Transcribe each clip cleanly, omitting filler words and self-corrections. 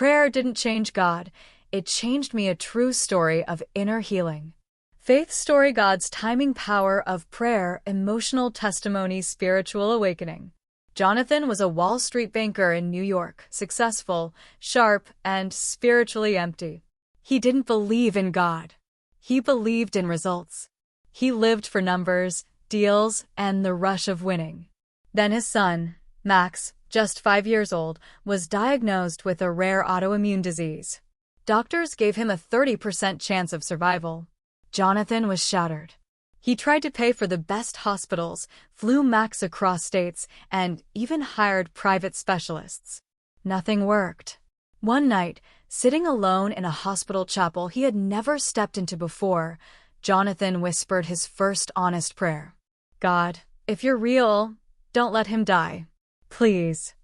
Prayer didn't change God, it changed me a true story of inner healing. Faith Story: God's Timing Power of Prayer, Emotional Testimony, Spiritual Awakening. Jonathan was a Wall Street banker in New York, successful, sharp, and spiritually empty. He didn't believe in God. He believed in results. He lived for numbers, deals, and the rush of winning. Then his son, Max, just 5 years old, was diagnosed with a rare autoimmune disease. Doctors gave him a 30% chance of survival. Jonathan was shattered. He tried to pay for the best hospitals, flew Max across states, and even hired private specialists. Nothing worked. One night, sitting alone in a hospital chapel he had never stepped into before, Jonathan whispered his first honest prayer. God, if you're real, don't let him die. Please.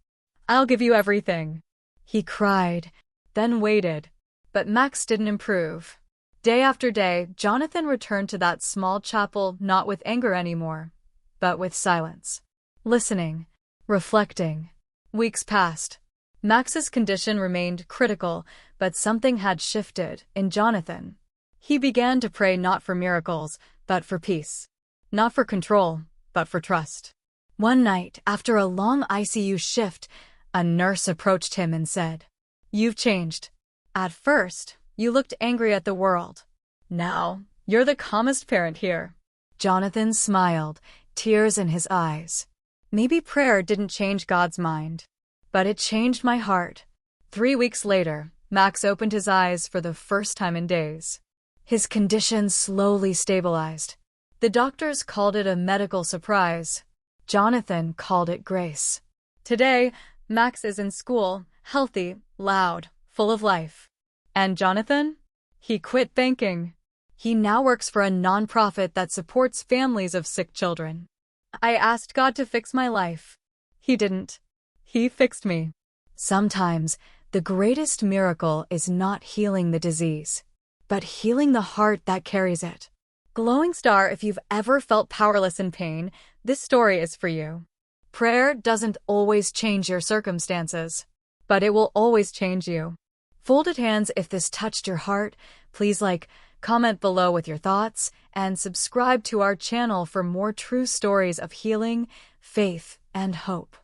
I'll give you everything. He cried, then waited. But Max didn't improve. Day after day, Jonathan returned to that small chapel not with anger anymore, but with silence. Listening, reflecting. Weeks passed. Max's condition remained critical, but something had shifted in Jonathan. He began to pray not for miracles, but for peace. Not for control, but for trust. One night, after a long ICU shift, a nurse approached him and said, "You've changed. At first, you looked angry at the world. Now, you're the calmest parent here." Jonathan smiled, tears in his eyes. Maybe prayer didn't change God's mind, but it changed my heart. 3 weeks later, Max opened his eyes for the first time in days. His condition slowly stabilized. The doctors called it a medical surprise. Jonathan called it grace. Today, Max is in school, healthy, loud, full of life. And Jonathan? He quit banking. He now works for a nonprofit that supports families of sick children. I asked God to fix my life. He didn't. He fixed me. Sometimes, the greatest miracle is not healing the disease, but healing the heart that carries it. Glowing Star, if you've ever felt powerless in pain, this story is for you. Prayer doesn't always change your circumstances, but it will always change you. Folded hands, if this touched your heart, please like, comment below with your thoughts, and subscribe to our channel for more true stories of healing, faith, and hope.